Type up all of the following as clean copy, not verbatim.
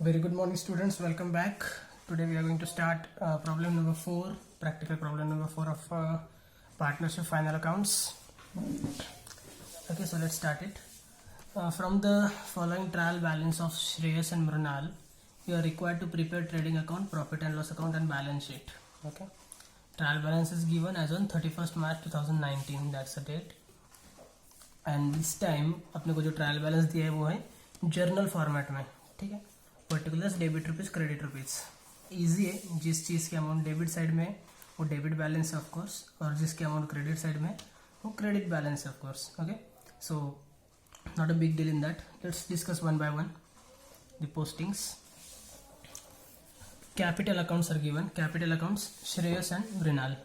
Very good morning, students. Welcome back. Today we are going to start problem number 4, practical problem number 4 of partnership final accounts. Okay, so let's start it. From the following trial balance of Shreyas and Mrunal, you are required to prepare trading account, profit and loss account and balance sheet. Okay, trial balance is given as on 31st March 2019. That's the date. And this time अपने को जो trial balance दिया है वो है journal format में. ठीक है, particulars debit rupees credit rupees. Easy है, जिस चीज़ की अमाउंट डेबिट साइड में वो डेबिट बैलेंस है ऑफकोर्स, और जिसकी अमाउंट क्रेडिट साइड में वो क्रेडिट बैलेंस है of course. Okay, so not a big deal in that. Let's discuss one by one the postings. Capital accounts are given. Capital accounts Shreyas and Mrinal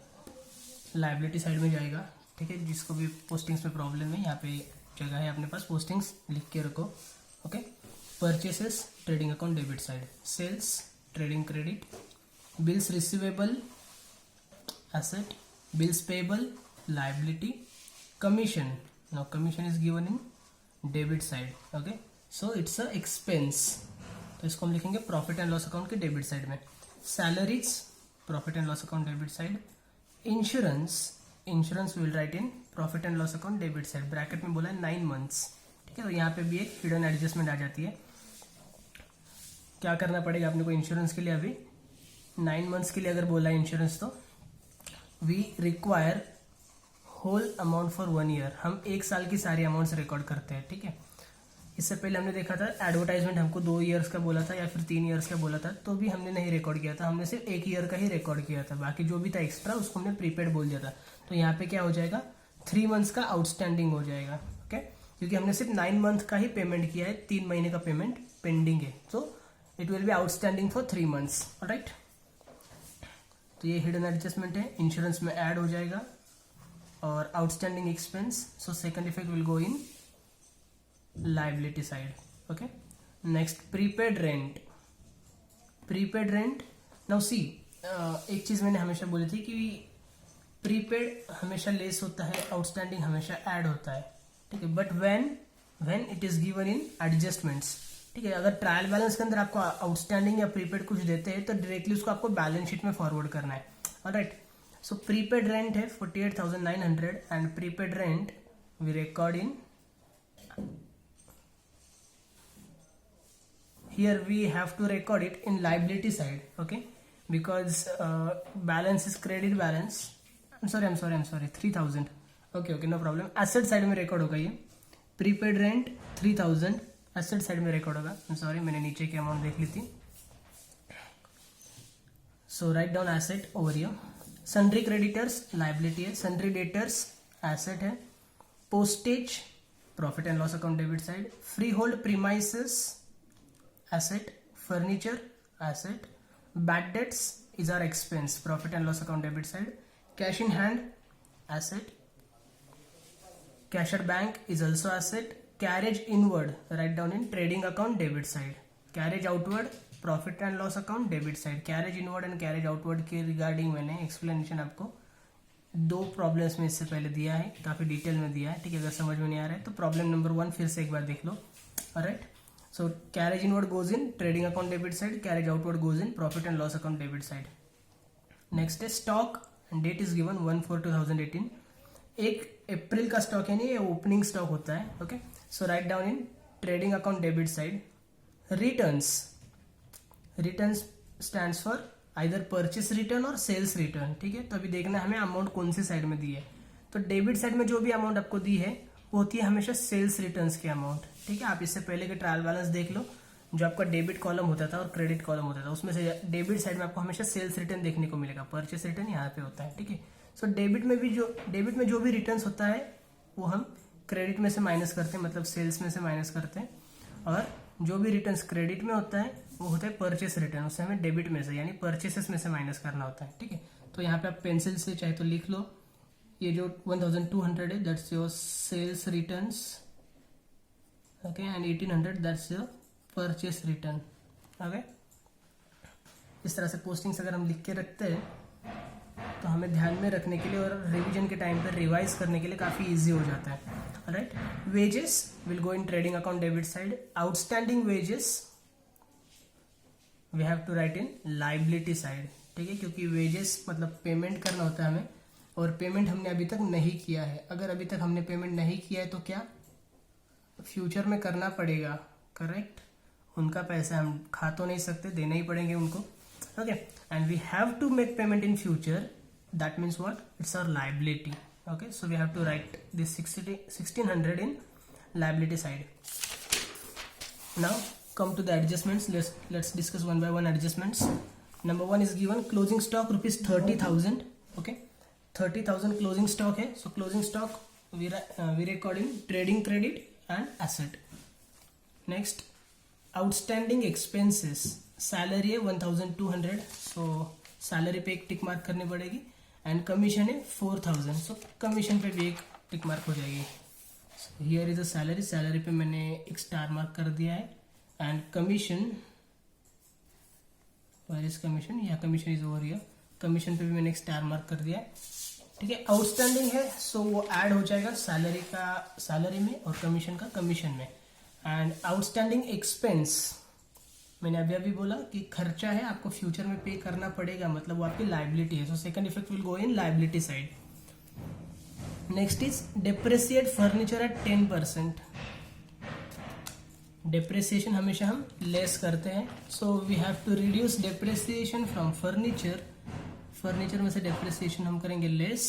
liability side में जाएगा. ठीक है, जिसको भी पोस्टिंग्स में प्रॉब्लम है यहाँ पे जगह है अपने पास, पोस्टिंग्स लिख के रखो. Okay, purchases trading account debit side, sales trading credit, bills receivable asset, bills payable liability, commission. Now commission is given in debit side. Okay, so it's a expense, तो इसको हम लिखेंगे प्रॉफिट एंड लॉस अकाउंट के debit side में. Salaries profit and loss account debit side. Insurance will write in profit and loss account debit side. Bracket में बोला है 9 months. ठीक है, तो यहाँ पे भी एक हिडन एडजस्टमेंट आ जाती है. क्या करना पड़ेगा अपने को इंश्योरेंस के लिए? अभी 9 मंथ्स के लिए अगर बोला है इंश्योरेंस, तो we require whole amount for 1 year. हम 1 साल की सारी अमाउंट्स रिकॉर्ड करते हैं. ठीक है, इससे पहले हमने देखा था एडवर्टाइजमेंट हमको 2 ईयर्स का बोला था या फिर 3 ईयर्स का बोला था, तो भी हमने नहीं रिकॉर्ड किया था. हमने सिर्फ 1 ईयर का ही रिकॉर्ड किया था. बाकी जो भी था एक्स्ट्रा उसको हमने प्रीपेड बोल दिया था. तो यहाँ पे क्या हो जाएगा, 3 मंथ्स का आउटस्टैंडिंग हो जाएगा. ओके, क्योंकि हमने सिर्फ 9 मंथ का ही पेमेंट किया है, 3 महीने का पेमेंट पेंडिंग है. तो it will be outstanding for 3 months. Alright, तो ये हिडन एडजस्टमेंट है, इंश्योरेंस में ऐड हो जाएगा. और outstanding expense, so second effect will go in liability side. Okay, next prepaid rent. Now see, एक चीज मैंने हमेशा बोली थी कि प्रीपेड हमेशा लेस होता है, आउटस्टैंडिंग हमेशा ऐड होता है. ठीक है, but when it is given in adjustments. ठीक है, अगर ट्रायल बैलेंस के अंदर आपको आउटस्टैंडिंग या प्रीपेड कुछ देते हैं तो डायरेक्टली उसको आपको बैलेंस शीट में फॉरवर्ड करना है. ऑलराइट, सो प्रीपेड रेंट है 48,900 and prepaid rent we record in, here we have to record it in liability side. Okay, because balance is credit balance. I'm sorry 3,000. okay, no problem. asset side में record होगा ये. prepaid rent 3,000 asset side में record होगा. I'm sorry, मैंने नीचे की amount देख ली थी. so write down asset over here. sundry creditors liability है, sundry debtors asset है, postage profit and loss account debit side, freehold premises asset, furniture asset, bad debts is our expense, profit and loss account debit side, cash in hand asset, cash at bank is also asset, carriage inward write down in trading account debit side, carriage outward profit and loss account debit side. carriage inward and carriage outward के regarding मैंने explanation आपको 2 problems में इससे पहले दिया है, काफी detail में दिया है. ठीक है, अगर समझ में नहीं आ रहा है तो प्रॉब्लम नंबर 1 फिर से एक बार देख लो. Alright, so carriage inward goes in trading account debit side, carriage outward goes in profit and loss account debit side. next is stock and date is given 1/4/2018. 1 अप्रैल का स्टॉक है, नहीं ये ओपनिंग स्टॉक होता है. Okay, so write down in trading account debit side. Returns stands for either purchase return और sales return. ठीक है, तो अभी देखना है हमें अमाउंट कौन सी साइड में दी है. तो डेबिट साइड में जो भी अमाउंट आपको दी है वो होती है हमेशा सेल्स रिटर्न्स की अमाउंट. ठीक है, आप इससे पहले के ट्रायल बैलेंस देख लो, जो आपका डेबिट कॉलम होता था और क्रेडिट कॉलम होता था, उसमें से डेबिट साइड में आपको हमेशा सेल्स रिटर्न देखने को मिलेगा, परचेस रिटर्न यहाँ पे होता है. ठीक है, सो डेबिट में जो भी रिटर्न्स होता है वो हम क्रेडिट में से माइनस करते हैं, मतलब सेल्स में से माइनस करते हैं. और जो भी रिटर्न्स क्रेडिट में होता है वो होता है परचेस रिटर्न, उससे हमें डेबिट में से यानी परचेसेस में से माइनस करना होता है. ठीक है, तो यहाँ पे आप पेंसिल से चाहे तो लिख लो, ये जो 1,200 है that's your sales returns. Okay, and 1,800 that's your purchase return. Okay, इस तरह से पोस्टिंग्स अगर हम लिख के रखते हैं तो हमें ध्यान में रखने के लिए और रिवीजन के टाइम पर रिवाइज करने के लिए काफ़ी इजी हो जाता है. Right, wages will go in trading account debit side. Outstanding wages we have to write in liability side, ठीक है, क्योंकि वेजेस मतलब पेमेंट करना होता है हमें, और पेमेंट हमने अभी तक नहीं किया है। अगर अभी तक हमने पेमेंट नहीं किया है तो क्या फ्यूचर में करना पड़ेगा, करेक्ट। उनका पैसा हम खा तो नहीं सकते, देना ही पड़ेंगे उनको, okay. And we have to make payment in future, that means what, it's our liability, okay, so we have to write this 1600 in liability side. Now come to the adjustments. Let's discuss one by one adjustments. Number one is given closing stock rupees 30,000, okay, 30,000 closing stock है, so closing stock we record in trading credit and asset. Next, outstanding expenses, salary है 1200, so salary पे एक tick mark करनी पड़ेगी, and commission है 4000, सो commission पे भी एक टिक मार्क हो जाएगी। Here is a salary, salary पे मैंने एक स्टार मार्क कर दिया है, and commission, where is commission, या commission is over here, commission पे भी मैंने एक स्टार मार्क कर दिया है, ठीक है। आउटस्टैंडिंग है, सो वो ऐड हो जाएगा सैलरी का सैलरी में और कमीशन का कमीशन में। एंड आउटस्टैंडिंग एक्सपेंस, मैंने अभी बोला कि खर्चा है, आपको फ्यूचर में पे करना पड़ेगा, मतलब वो आपकी लाइबिलिटी है, so second effect will go in liability side. Next is depreciate furniture at 10%, depreciation हमेशा हम लेस करते हैं, so we have to reduce depreciation from furniture, furniture में से डेप्रिसिएशन हम करेंगे लेस,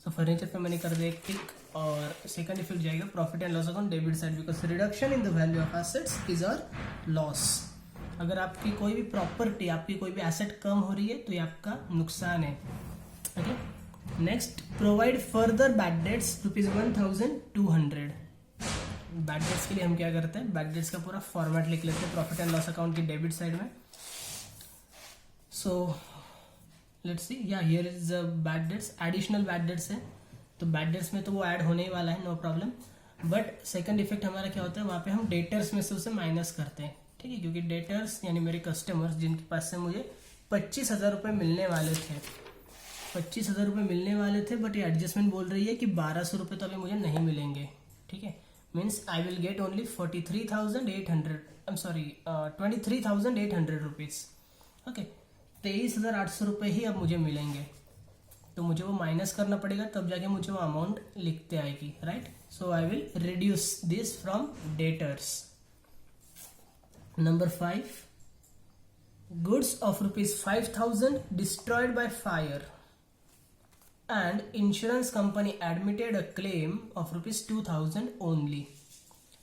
सो फर्नीचर पे मैंने कर दिया एक टिक, और सेकंड इफेक्ट जाएगा profit and loss account debit side, because reduction in the value of assets is our loss. अगर आपकी कोई भी प्रॉपर्टी, आपकी कोई भी एसेट कम हो रही है तो ये आपका नुकसान है, okay. Next, provide further bad debts ₹1200। Bad debts के लिए हम क्या करते हैं, बैड डेट्स का पूरा फॉर्मेट लिख लेते हैं प्रॉफिट एंड लॉस अकाउंट की डेबिट साइड में। सो लेट्स सी, या here is bad debts, additional bad debts है, तो बैड डेट्स में तो वो ऐड होने ही वाला है, no problem. But second effect हमारा क्या होता है, वहाँ पे हम डेटर्स में से उसे माइनस करते हैं, ठीक है, क्योंकि डेटर्स यानी मेरे कस्टमर्स जिनके पास से मुझे 25,000 रुपये मिलने वाले थे, 25,000 रुपये मिलने वाले थे, बट ये एडजस्टमेंट बोल रही है कि 1,200 रुपये तो अभी मुझे नहीं मिलेंगे, ठीक है। Means I will get only 43,800, I am sorry 23,800 rupees, okay. 23,800 रुपये ही अब मुझे मिलेंगे, तो मुझे वो माइनस करना पड़ेगा, तब जाके मुझे वो अमाउंट लिखते आएगी, right. So I will reduce this from debtors. Number 5, goods of ₹5,000 destroyed by fire and insurance company admitted a claim of ₹2,000 only,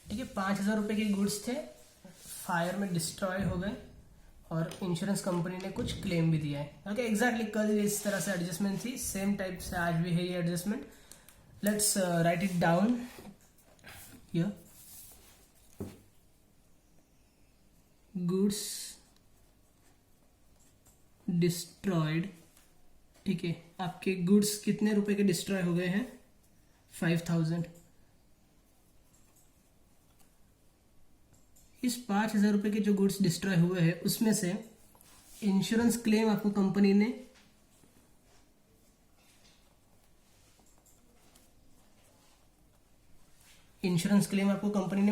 ठीक है। 5,000 रुपये के गुड्स थे, फायर में डिस्ट्रॉय हो गए और इंश्योरेंस कंपनी ने कुछ क्लेम भी दिया है, ओके। एग्जैक्टली कल इस तरह से एडजस्टमेंट थी, सेम टाइप से आज भी है ये adjustment. Let's write it down here. Goods destroyed, ठीक है, आपके गुड्स कितने रुपए के डिस्ट्रॉय हो गए हैं, 5,000। इस 5,000 रुपये के जो गुड्स डिस्ट्रॉय हुए हैं उसमें से इंश्योरेंस क्लेम आपको कंपनी ने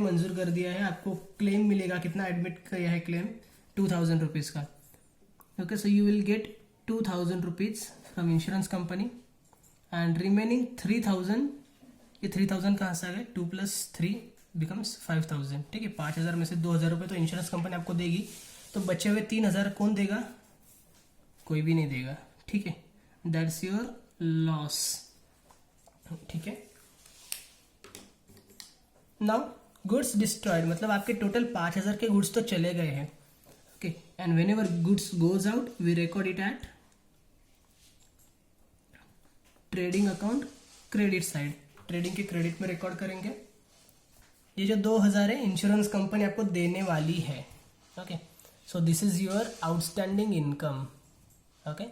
मंजूर कर दिया है। आपको क्लेम मिलेगा, कितना एडमिट किया है क्लेम, 2,000 रुपीज़ का, okay. So you will get 2,000 rupees from insurance company and remaining 3,000, ये 3,000 कहाँ से आ गए, 2 + 3 बिकम्स 5,000, ठीक है। 5,000 में से 2,000 रुपये तो इंश्योरेंस कंपनी आपको देगी, तो बचे हुए 3,000 कौन देगा, कोई भी नहीं देगा, ठीक है। दैट्स योर लॉस, ठीक है। नाउ गुड्स डिस्ट्रॉयड मतलब आपके टोटल 5,000 के गुड्स तो चले गए हैं, okay. And whenever goods goes out we record it at trading account credit side, trading के क्रेडिट में रिकॉर्ड करेंगे। ये जो 2,000 है इंश्योरेंस कंपनी आपको देने वाली है, okay. So this is your outstanding income, okay.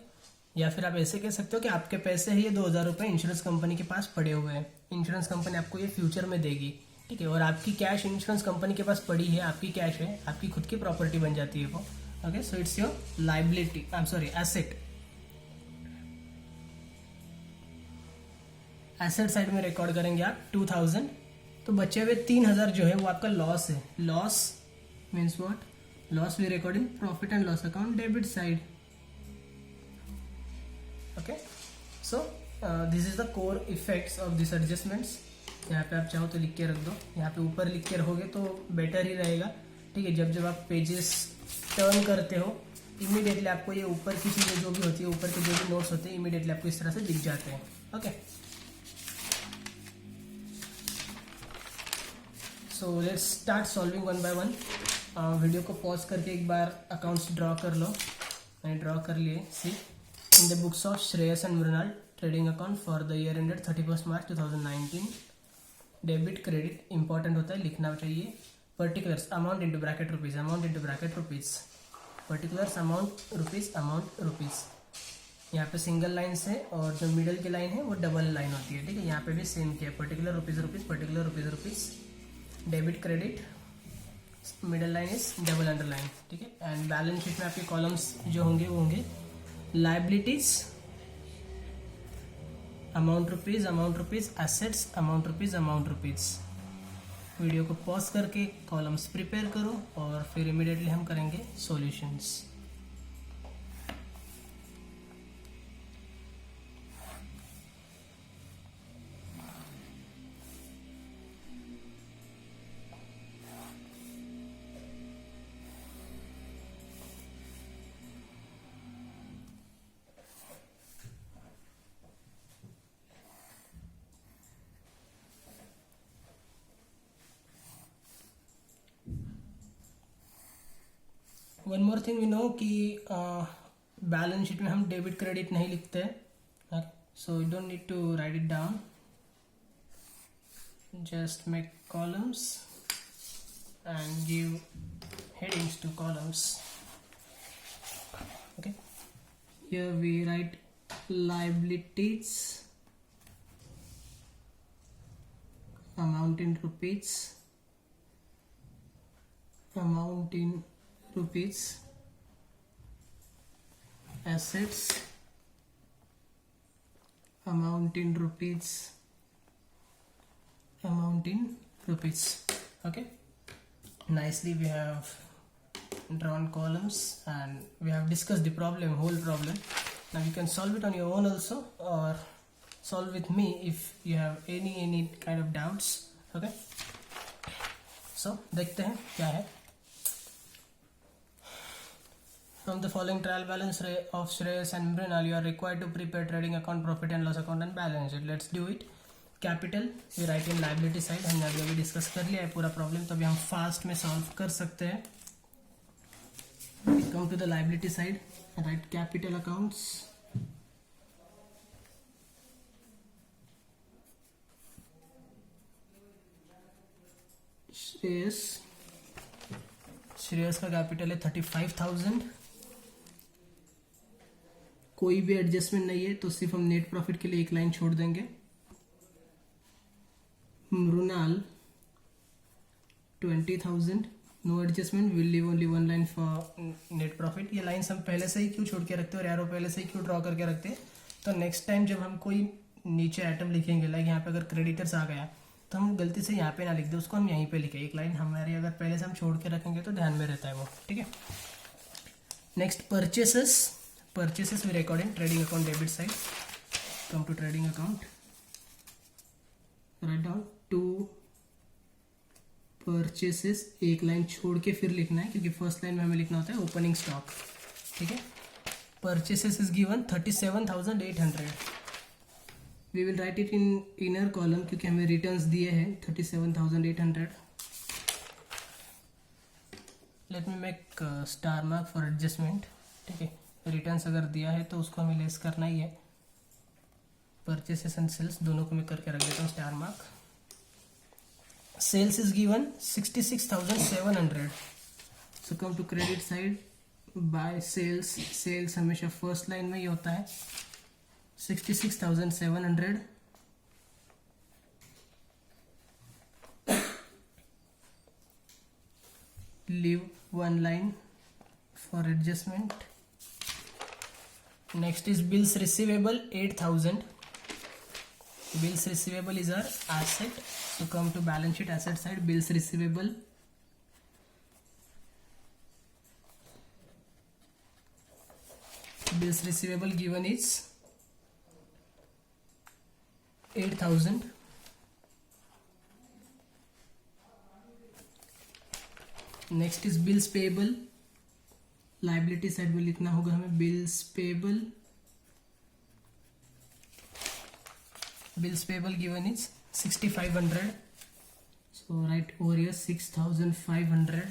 या फिर आप ऐसे कह सकते हो कि आपके पैसे हैं ये 2,000 रुपये इंश्योरेंस कंपनी के पास पड़े हुए हैं, इंश्योरेंस कंपनी आपको ये फ्यूचर में देगी, ठीक है। और आपकी कैश इंश्योरेंस कंपनी के पास पड़ी है, आपकी कैश है, आपकी खुद की प्रॉपर्टी बन जाती है वो, okay. So it's your liability, I am sorry asset. Asset side में रिकॉर्ड करेंगे आप 2,000, तो बचे हुए 3,000 जो है वो आपका लॉस है। Loss means what, loss we record in profit and loss account debit side. Okay, so this is the core effects of this adjustments. यहाँ पे आप चाहो तो लिख के रख दो, यहाँ पे ऊपर लिख के रखोगे तो बेटर ही रहेगा, ठीक है। जब आप पेजेस टर्न करते हो इमीडिएटली आपको ये ऊपर की चीज़ें जो भी होती है, ऊपर के जो भी नोट्स होते हैं इमीडिएटली आपको इस तरह से दिख जाते हैं। Okay, so let's start solving one by one. Video को पॉज करके एक बार अकाउंट्स ड्रॉ कर लो। मैंने ड्रॉ कर लिए। See, in the books of Shreyas and Mrinal trading account for the year ended 31 March 2019, debit credit important होता है, लिखना चाहिए। Particulars amount into bracket rupees, amount into bracket rupees, particulars amount rupees, amount rupees. यहाँ पे single line से और जो middle की लाइन है वो डबल लाइन होती है, ठीक है। यहाँ पे भी सेम किया, particular rupees rupees, particular rupees rupees, debit credit, middle line is double underline, ठीक है। एंड बैलेंस शीट में आपके कॉलम्स जो होंगे वो होंगे liabilities, amount rupees, amount rupees, assets, amount rupees, amount rupees. Video को पॉज करके कॉलम्स प्रिपेयर करो और फिर इमीडिएटली हम करेंगे solutions. One more thing we know कि बैलेंस शीट में हम डेबिट क्रेडिट नहीं लिखते हैं, so you don't need to write it down, just make columns and give headings to columns. Okay, here we write liabilities, amount in rupees, amount in rupees, assets, amount in rupees, amount in rupees. Okay, nicely we have drawn columns and we have discussed the problem, whole problem. Now you can solve it on your own also or solve with me if you have any kind of doubts. Okay, so देखते हैं क्या है। From the following trial balance of Shreyas and Mrinal, you are required to prepare trading account, profit and loss account and balance sheet. Let's do it. Capital we write in liability side, हमने अभी discuss कर लिया है पूरा problem, तो अभी हम fast में सॉल्व कर सकते हैं। Come to the liability side, write capital accounts, Shreyas का कैपिटल है 35,000। कोई भी एडजस्टमेंट नहीं है तो सिर्फ हम नेट प्रॉफिट के लिए एक लाइन छोड़ देंगे। Mrinal 20,000, no adjustment, will leave only one line for net profit. ये लाइन्स हम पहले से ही क्यों छोड़ के रखते हैं और एरो पहले से ही क्यों ड्रॉ करके रखते हैं, तो नेक्स्ट टाइम जब हम कोई नीचे आइटम लिखेंगे, लाइक यहाँ पे अगर क्रेडिटर्स आ गया तो हम गलती से यहाँ पे ना लिख दे, उसको हम यहीं पे लिखे। एक लाइन हमारी अगर पहले से हम छोड़ के रखेंगे तो ध्यान में रहता है वो, ठीक है। Next purchases, purchases we record in trading account debit side. Come to trading account, write down to purchases, एक लाइन छोड़ के फिर लिखना है क्योंकि फर्स्ट लाइन में हमें लिखना होता है ओपनिंग स्टॉक, ठीक है। Purchases is given 37,800, we will write it in inner column क्योंकि हमें रिटर्न्स दिए हैं 37,800। Let me make star mark for adjustment, ठीक है। रिटर्न्स अगर दिया है तो उसको हमें लेस करना ही है। परचेसेस एंड सेल्स दोनों को मैं करके रख देता हूँ star mark. Sales is given 66,700, so come to credit side, by sales, sales हमेशा फर्स्ट लाइन में ही होता है 66,700, leave one line for adjustment. Next is bills receivable 8,000. Bills receivable is our asset, so come to balance sheet asset side, bills receivable bills receivable given is 8,000. Next is bills payable, liability side में लिखना होगा हमें bills payable given is 6,500, so write over here 6,500.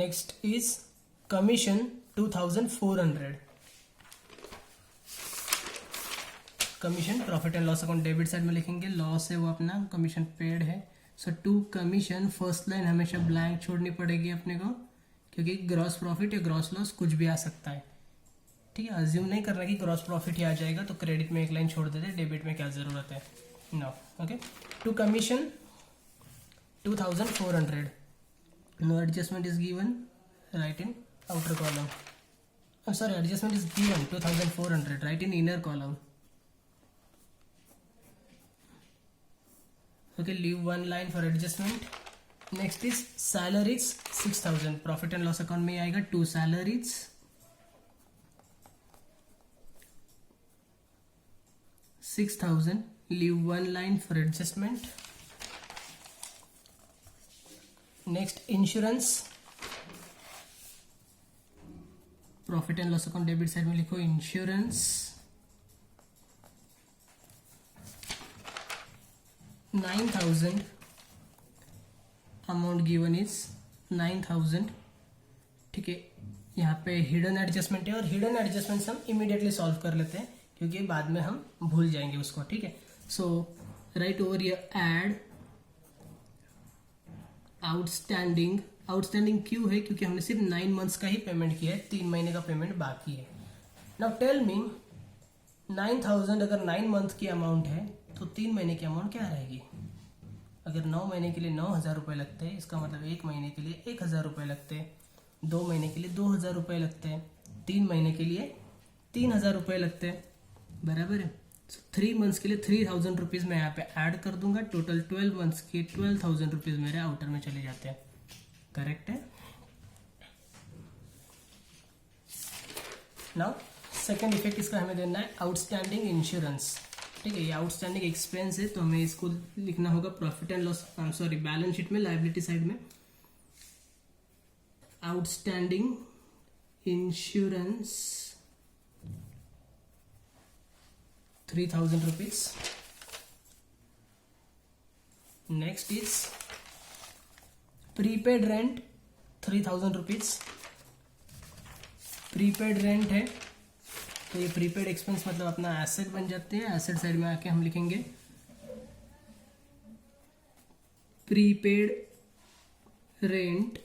next is commission 2,400. Commission profit and loss account debit side में लिखेंगे, loss है वो अपना, commission paid है, सो टू कमीशन फर्स्ट लाइन हमेशा ब्लैंक छोड़नी पड़ेगी अपने को, क्योंकि ग्रॉस प्रॉफिट या ग्रॉस लॉस कुछ भी आ सकता है, ठीक है। अज्यूम नहीं करना कि ग्रॉस प्रॉफिट ही आ जाएगा, तो क्रेडिट में एक लाइन छोड़ देते, डेबिट में क्या जरूरत है, no, okay. To commission 2,400, no adjustment is given, write in outer column, sorry adjustment is given 2,400, write in inner column, okay, leave one line for adjustment. next is salaries 6,000, profit and loss account में आएगा to salaries, $6,000, leave one line for adjustment. next insurance, profit and loss account debit side में लिखो insurance 9,000, amount given is 9,000, ठीक है। यहाँ पे hidden adjustment है, और हिडन एडजस्टमेंट हम इमीडिएटली सॉल्व कर लेते हैं क्योंकि बाद में हम भूल जाएंगे उसको, ठीक है। So right over here add outstanding, outstanding क्यों है, क्योंकि हमने सिर्फ 9 मंथ्स का ही पेमेंट किया है, 3 महीने का पेमेंट बाकी है। नाउ टेल मी 9,000 अगर 9 मंथ की अमाउंट है तो 3 महीने की अमाउंट क्या रहेगी। अगर 9 महीने के लिए 9,000 रुपये लगते हैं, इसका मतलब 1 महीने के लिए 1,000 रुपये लगते हैं, 2 महीने के लिए 2,000 रुपये लगते हैं, 3 महीने के लिए 3,000 रुपये लगते हैं, बराबर है। 3 मंथ्स के लिए 3,000 रुपीज़ मैं यहाँ पे ऐड कर दूंगा, टोटल 12 मंथ्स के 12,000 रुपीज़ मेरे आउटर में चले जाते हैं, करेक्ट है। नाउ सेकेंड इफेक्ट इसका हमें देना है आउटस्टैंडिंग इंश्योरेंस, ठीक है। ये आउटस्टैंडिंग एक्सपेंस है, तो हमें इसको लिखना होगा profit and loss, sorry balance sheet में लायबिलिटी साइड में outstanding insurance 3,000 rupees. Next is prepaid rent 3,000 rupees, prepaid rent है तो ये प्रीपेड एक्सपेंस मतलब अपना एसेट बन जाते हैं, एसेट साइड में आके हम लिखेंगे prepaid rent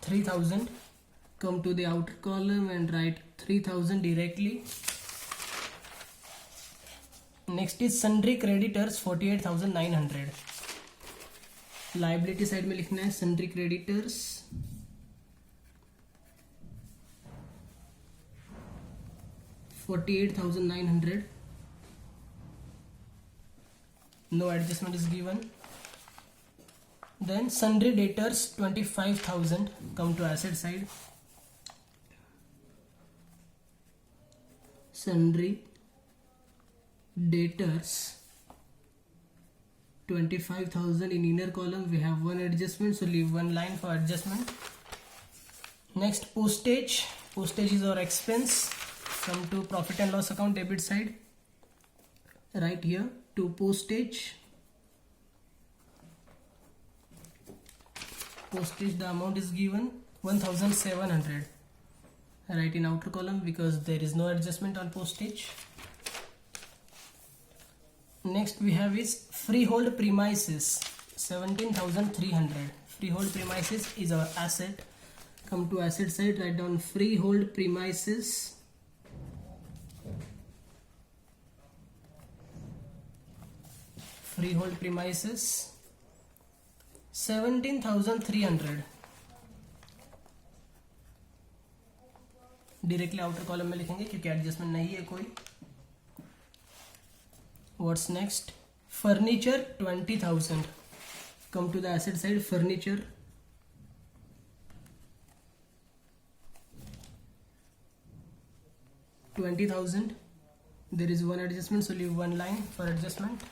3,000, come to the outer column and write 3,000 directly. next is sundry creditors 48,900, liability side में लिखना है sundry creditors 48,900, no adjustment is given. Then sundry debtors 25,000, come to asset side, sundry debtors 25,000, in inner column we have one adjustment, so leave one line for adjustment. Next postage is our expense, come to profit and loss account debit side, right here to postage the amount is given 1,700, right in outer column because there is no adjustment on postage. Next we have is freehold premises 17,300, freehold premises is our asset, come to asset side, write down freehold premises 17,300, directly outer column में लिखेंगे क्योंकि adjustment नहीं है कोई। What's next, furniture 20,000, come to the asset side, furniture 20,000. There is one adjustment, so leave one line for adjustment.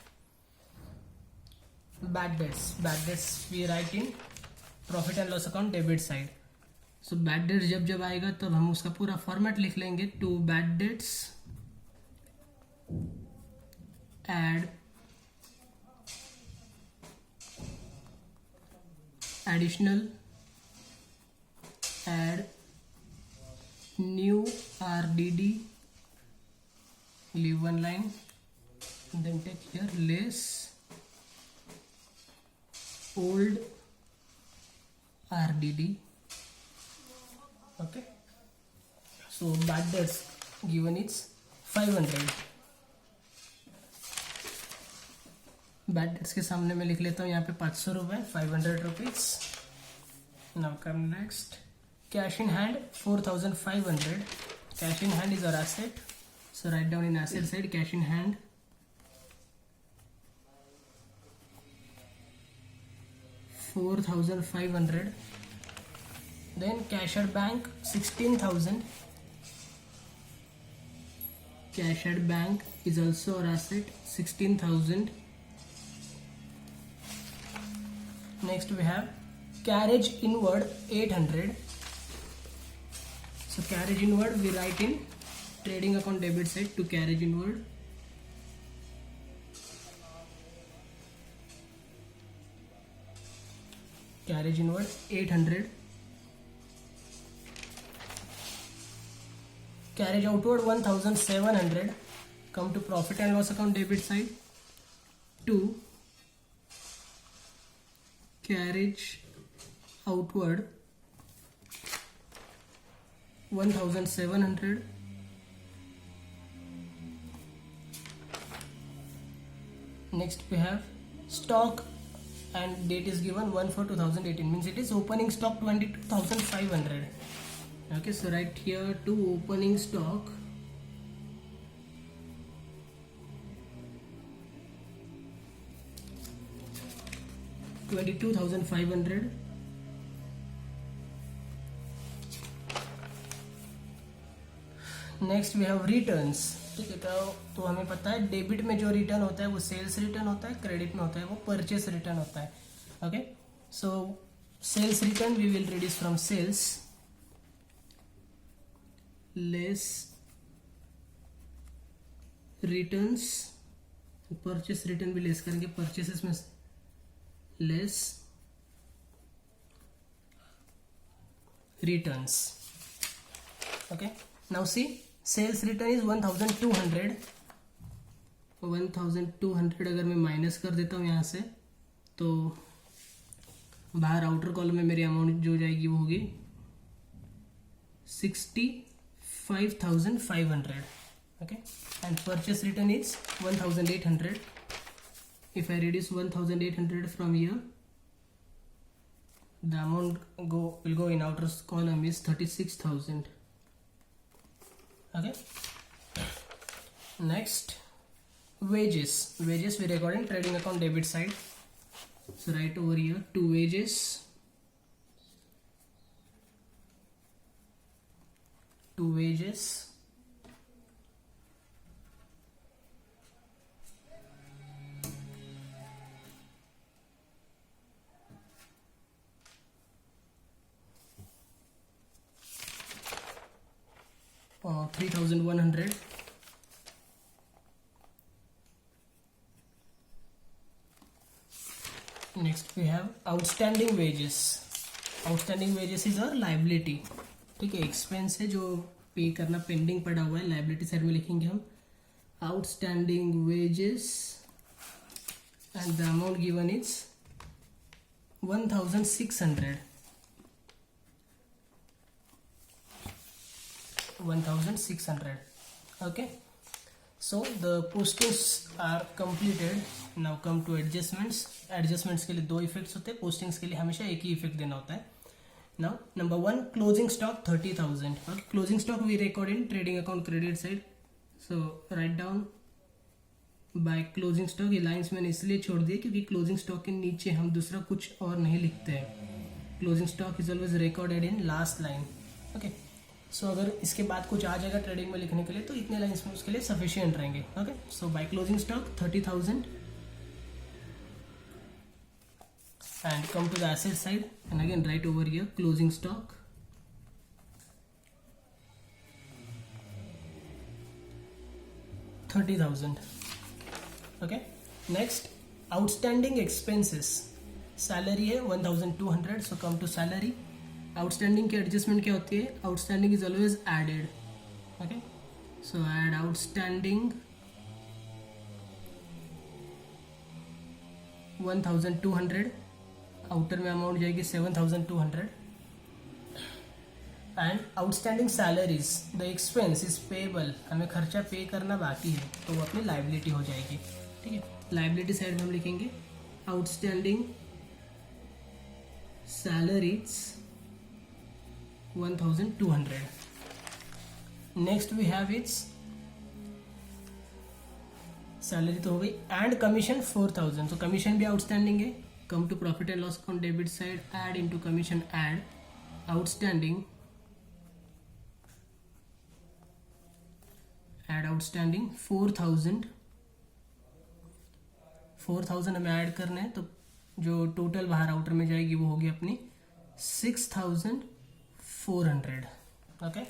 Bad debts we write in profit and loss account debit side. So bad debts जब आएगा तब हम उसका पूरा format लिख लेंगे. To bad debts add additional add new RDD, leave one line, then take here less old RDD. Okay, so bad debts given is 500. Bad debts के सामने मैं लिख लेता हूँ यहाँ पे 500 रुपये, 500 rupees. Now come next. Cash in hand 4,500. Cash in hand is our asset, so write down in asset side cash in hand. $4,500. Then cash at bank 16,000. Cash at bank is also our asset, 16,000. Next we have carriage inward 800. So carriage inward we write in trading account debit side to carriage inward. Carriage inward 800. Carriage outward 1,700. Come to profit and loss account debit side to carriage outward 1,700. Next we have stock and date is given 1/4/2018, means it is opening stock 22,500. Okay, so right here to opening stock $22,500. Next we have returns. ठीक है, तो हमें पता है debit में जो return होता है वो सेल्स रिटर्न होता है, क्रेडिट में होता है वो परचेस रिटर्न होता है. Okay, so sales return we will reduce from sales less returns. Purchase return भी लेस करेंगे, परचेसेस में less returns. Okay, now see sales return is 1,200. 1,200 अगर मैं माइनस कर देता हूँ यहाँ से तो बाहर आउटर कॉलम में मेरी अमाउंट जो जाएगी वो होगी 65,500. Okay, and purchase return is 1,800. If I reduce 1,800 from here, the amount will go in outer column is 36,000. Okay, next wages we record in trading account debit side. So right over here to wages, uh, 3,100. Next we have outstanding wages. Outstanding wages is our liability. ठीक है, expense है जो पे करना pending पड़ा हुआ है, liability side में लिखेंगे हम outstanding wages and the amount given is 1,600. 1,600. Okay, so the postings are completed. Now come to adjustments. Adjustments के लिए दो इफेक्ट्स होते हैं, postings के लिए हमेशा एक ही इफेक्ट देना होता है. Now number 1, closing stock 30,000. Okay, closing stock we record in trading account credit side. So write down by closing stock. ये लाइंस मैंने इसलिए छोड़ दिए क्योंकि closing stock के नीचे हम दूसरा कुछ और नहीं लिखते हैं. Closing stock is always recorded in last line. Okay, सो अगर इसके बाद कुछ आ जाएगा ट्रेडिंग में लिखने के लिए तो इतने लाइन्स में उसके लिए सफिशिएंट रहेंगे. Okay, so by closing stock 30,000 and come to the asset side and again write over here closing stock 30,000. Okay, next outstanding expenses. Salary है 1,200. So come to salary. Outstanding की एडजस्टमेंट क्या होती है? Outstanding is always added. Okay, so add outstanding 1,200. Outer में amount जाएगी 7,200. And outstanding salaries, the expense is payable, हमें खर्चा पे करना बाकी है तो वो अपनी लाइबिलिटी हो जाएगी. ठीक है, लाइबिलिटी साइड में हम लिखेंगे outstanding salaries 1,200. Next we have its salary तो हो गई एंड कमीशन 4,000. तो कमीशन भी आउटस्टैंडिंग है. Come to profit and loss account debit side, add into commission, add outstanding, add outstanding 4,000. 4,000 हमें ऐड करना है तो जो टोटल बाहर आउटर में जाएगी वो होगी अपनी 6,400. Okay,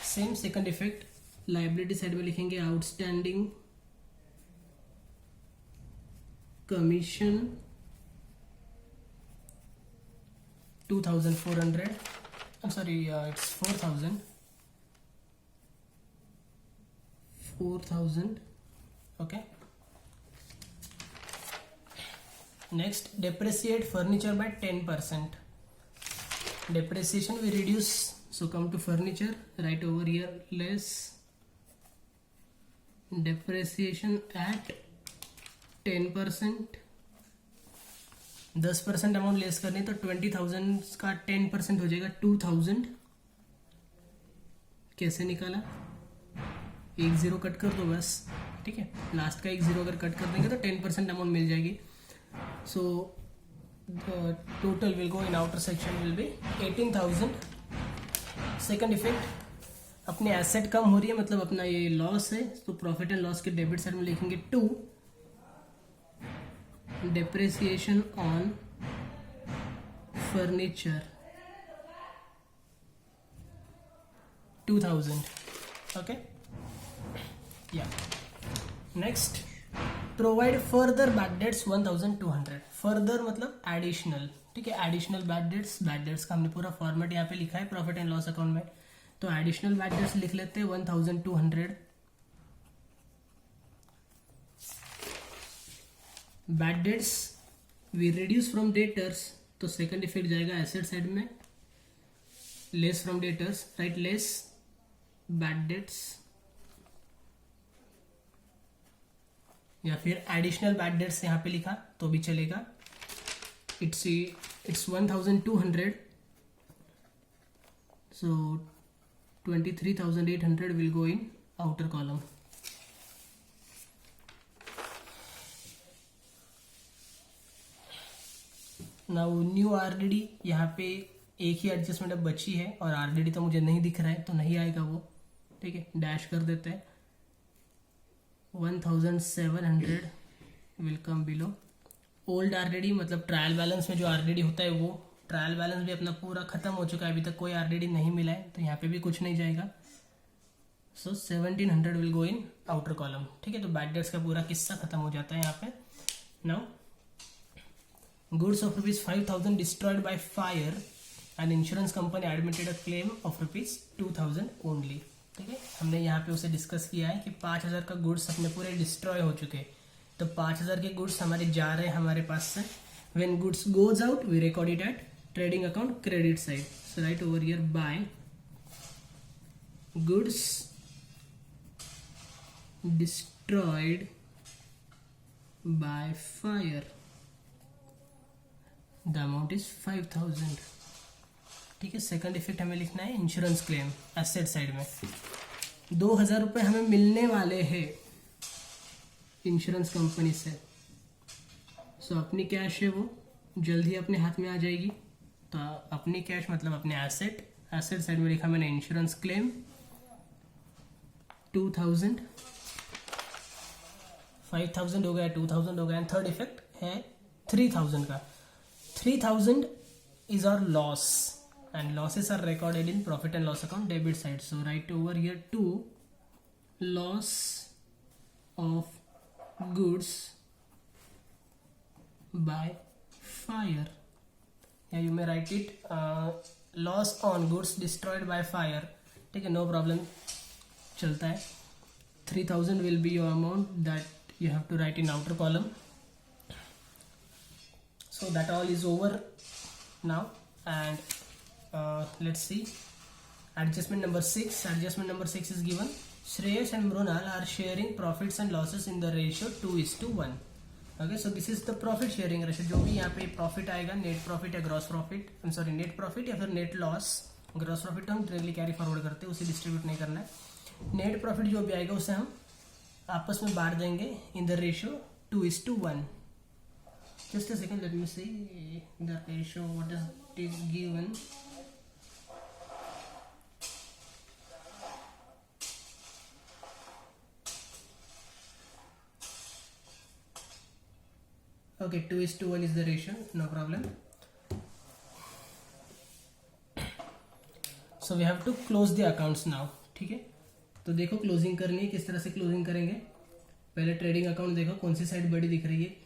same second effect liability side में लिखेंगे outstanding commission 2,400. I'm sorry, it's 4,000. 4,000. Okay. Next, depreciate furniture by 10%. Depreciation we reduce. So come to furniture. Write over here less depreciation at 10%. 10% amount less करनी तो 20,000 का 10% हो जाएगा 2,000. कैसे निकाला? एक जीरो कट कर दो बस. ठीक है, लास्ट का एक जीरो अगर कट कर देंगे तो 10% अमाउंट मिल जाएगी. So total will go in outer section will be 18,000. Second effect, अपने एसेट कम हो रही है मतलब अपना ये लॉस है तो प्रॉफिट एंड लॉस के डेबिट साइड में लिखेंगे 2 depreciation on furniture 2,000. okay, yeah. Next, provide further bad debts 1,200. further मतलब additional. ठीक है, additional bad debts. bad debts का हमने पूरा फॉर्मेट यहाँ पे लिखा है प्रॉफिट एंड लॉस अकाउंट में. तो additional bad debts लिख लेते हैं 1,200. Bad debts we reduce from debtors तो सेकंड इफेक्ट जाएगा एसेट साइड में less from debtors. Right, less bad debts या फिर एडिशनल बैड डेट्स यहाँ पे लिखा तो भी चलेगा. It's 1,200. So 23,800 will go in outer column. Now new RDD, यहाँ पे एक ही एडजस्टमेंट अब बची है और आरडीडी तो मुझे नहीं दिख रहा है तो नहीं आएगा वो. ठीक है, डैश कर देते हैं. 1,700 will come below. Old RDD मतलब ट्रायल बैलेंस में जो आरडीडी होता है वो ट्रायल बैलेंस भी अपना पूरा खत्म हो चुका है. अभी तक कोई आरडीडी नहीं मिला है तो यहाँ पे भी कुछ नहीं जाएगा. सो 1,700 will go in outer column. ठीक है, तो बैड डेट्स का पूरा किस्सा खत्म हो जाता है यहाँ पे. Now goods of rupees 5,000 destroyed by fire and insurance company admitted a claim of rupees 2,000 only. ठीक है, हमने यहाँ पे उसे डिस्कस किया है कि 5,000 का गुड्स अपने पूरे डिस्ट्रॉय हो चुके तो 5,000 के गुड्स हमारे जा रहे हैं हमारे पास से. when goods goes out we record it at trading account credit side. so write over here buy goods destroyed by fire. The amount is 5,000. ठीक है, सेकंड इफेक्ट हमें लिखना है इंश्योरेंस क्लेम एसेट साइड में. 2,000 रुपये हमें मिलने वाले हैं इंश्योरेंस कंपनी से. सो अपनी कैश है वो जल्द ही अपने हाथ में आ जाएगी. तो अपनी कैश मतलब अपने एसेट एसेट साइड में लिखा मैंने इंश्योरेंस क्लेम 2000, 5000 हो गया, 2000 हो गया, एंड थर्ड इफेक्ट है 3000 का. 3000 is our loss and losses are recorded in profit and loss account debit side. So write over here 2 loss of goods by fire. Yeah, you may write it loss on goods destroyed by fire. ठीक है, no problem, चलता है. 3000 will be your amount that you have to write in outer column. So that all is over now, and let's see adjustment number 6. Adjustment number 6 is given. Shreyas and Mrunal are sharing profits and losses in the ratio 2:1. Okay, so this is the profit sharing ratio. जो भी यहाँ पे profit आएगा, net profit या gross profit, net profit या फिर net loss. Gross profit तो हम डायरेक्टली कैरी फॉरवर्ड करते हैं, उसे डिस्ट्रीब्यूट नहीं करना है. नेट प्रॉफिट जो भी आएगा उसे हम आपस में बांट देंगे in the ratio 2:1. Just a second, let me see the ratio what is given. Okay, 2:1 is the ratio, no problem. So we have to close the accounts now. ठीक है, तो देखो क्लोजिंग करनी है, किस तरह से क्लोजिंग करेंगे. पहले ट्रेडिंग अकाउंट देखो कौन सी साइड बड़ी दिख रही है.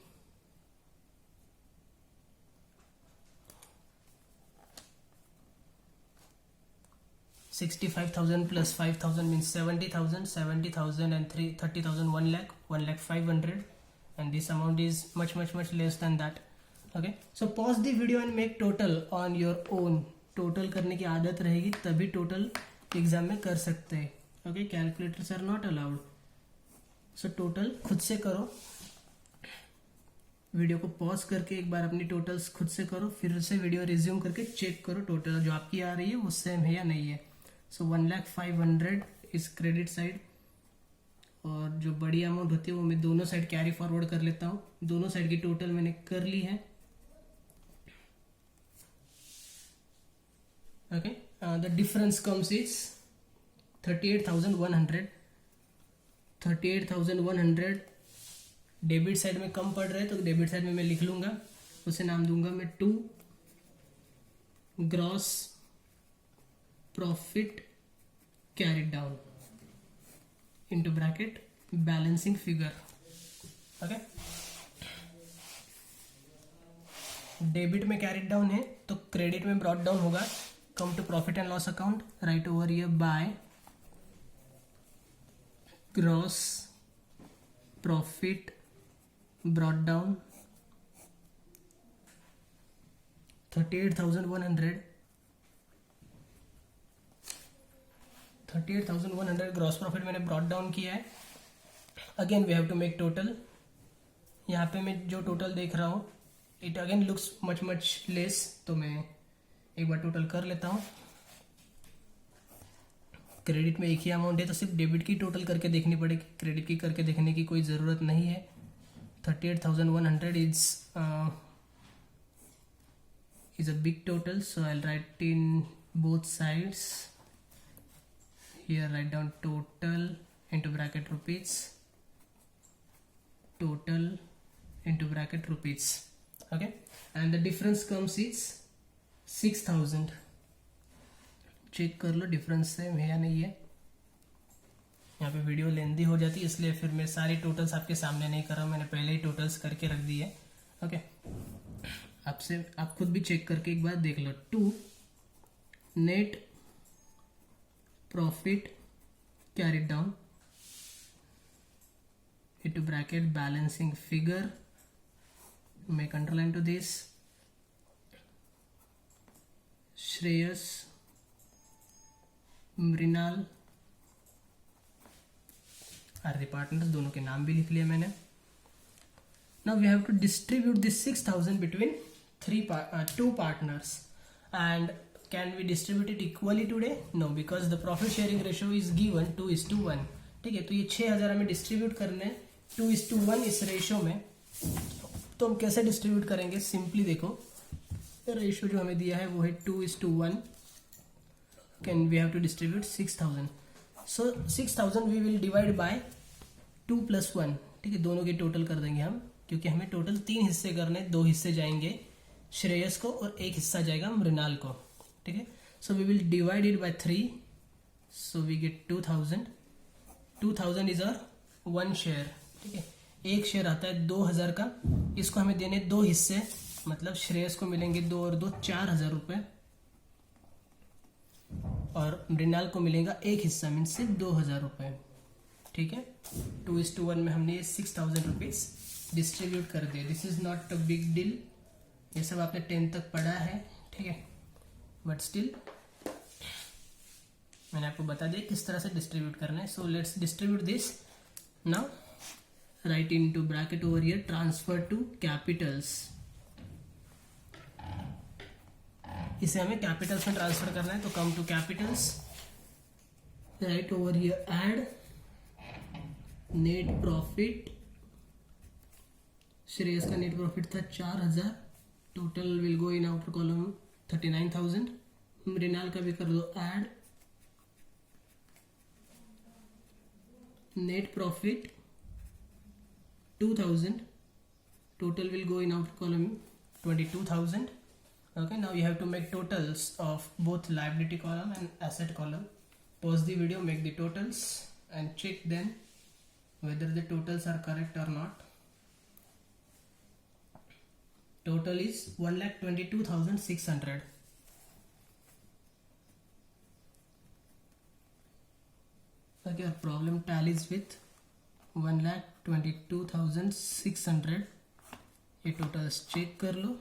$65,000 plus 5,000 means 70,000. 70,000 and 30,000, 1 lakh, 1,500,000, and this amount is much less than that. Okay, so pause the video and make total on your own. Total करने की आदत रहेगी तभी टोटल एग्जाम में कर सकते हैं. Okay, calculators are not allowed. So total खुद से करो. वीडियो को पॉज करके एक बार अपनी टोटल्स खुद से करो, फिर से वीडियो रिज्यूम करके चेक करो टोटल जो आपकी आ रही है वो सेम है या नहीं है. सो 1,05,000 इस क्रेडिट साइड, और जो बड़ी अमाउंट होती है वो मैं दोनों साइड कैरी फॉरवर्ड कर लेता हूँ. दोनों साइड की टोटल मैंने कर ली है. Okay, the difference comes is 38,100. 38,100 debit side में कम पड़ रहा है तो डेबिट साइड में मैं लिख लूंगा, उसे नाम दूंगा मैं 2 gross profit carried down into bracket balancing figure. Okay, debit में कैरिड डाउन है तो क्रेडिट में ब्रॉट डाउन होगा. Come to profit and loss account, write over here by gross profit brought down 38,100. 38,100 gross profit मैंने brought down किया है. Again we have to make total. यहाँ पे मैं जो टोटल देख रहा हूँ it again looks much less, तो मैं एक बार टोटल कर लेता हूँ. क्रेडिट में एक ही अमाउंट है तो सिर्फ डेबिट की टोटल करके देखनी पड़ेगी, क्रेडिट की करके देखने की कोई ज़रूरत नहीं है. 38,100 is a big total, so I'll write in both sides. Here write down total into bracket rupees, total into bracket rupees. Okay, and the difference comes is 6,000. Check कर लो डिफरेंस सेम है या नहीं है. यहाँ पे वीडियो लेंदी हो जाती है इसलिए फिर मैं सारी टोटल्स आपके सामने नहीं कर रहा हूँ, मैंने पहले ही टोटल्स करके रख दी है. ओके, आपसे आप खुद भी चेक करके एक बार देख लो. 2 net profit carried down into bracket balancing figure, make underline to this. Shreyas, Mrinal are the partners, दोनों के नाम भी लिख लिए मैंने. Now we have to distribute this 6,000 between 2 partners, and can we distribute it equally today? No, because the profit sharing ratio is given 2:1. ठीक है, तो ये 6,000 हमें डिस्ट्रीब्यूट करने 2:1 इस रेशियो में. तो हम कैसे डिस्ट्रीब्यूट करेंगे? सिंपली देखो, रेशियो जो हमें दिया है वो है 2:1. Can we have to distribute 6000. So 6000 we will divide by 2 + 1. ठीक है, दोनों के टोटल कर देंगे हम, क्योंकि हमें टोटल 3 हिस्से करने, 2 हिस्से जाएंगे श्रेयस को और 1 हिस्सा जाएगा मृणाल को. ठीक है, so we will divide it by 3. So we get 2000. 2000 is our 1 share. ठीक है, एक शेयर आता है 2000 का. इसको हमें देने 2 हिस्से, मतलब श्रेयस को मिलेंगे 2 और 2 4000 रुपए, और मृणाल को मिलेगा 1 हिस्सा मीन्स से 2000 रुपए. ठीक है, 2:1 में हमने 6000 रुपीज डिस्ट्रीब्यूट कर दिए. This is not a big deal, ये सब आपने 10 तक पढ़ा है. ठीक है, बट स्टिल मैंने आपको बता दिया किस तरह से डिस्ट्रीब्यूट करना है. So let's distribute this now. Write into bracket over here transfer to capitals. इसे हमें कैपिटल्स में ट्रांसफर करना है, तो come to capitals. Write over here add net profit. Shreyas का नेट प्रॉफिट था 4000. Total will go in outer column 39,000. Mrinal का भी कर दो add net profit 2000. total will go in outer column 22,000. Okay, now you have to make totals of both liability column and asset column. Pause the video, make the totals and check then whether the totals are correct or not. Total is 1,22,600. Okay, our problem tallies with 1,22,600. ये totals check कर लो.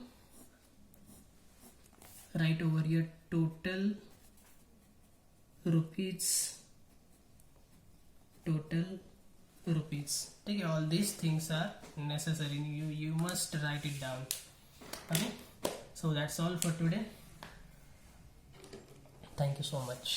Right over here total rupees. ठीक है, all these things are necessary. You must write it down. Okay, so that's all for today. Thank you so much.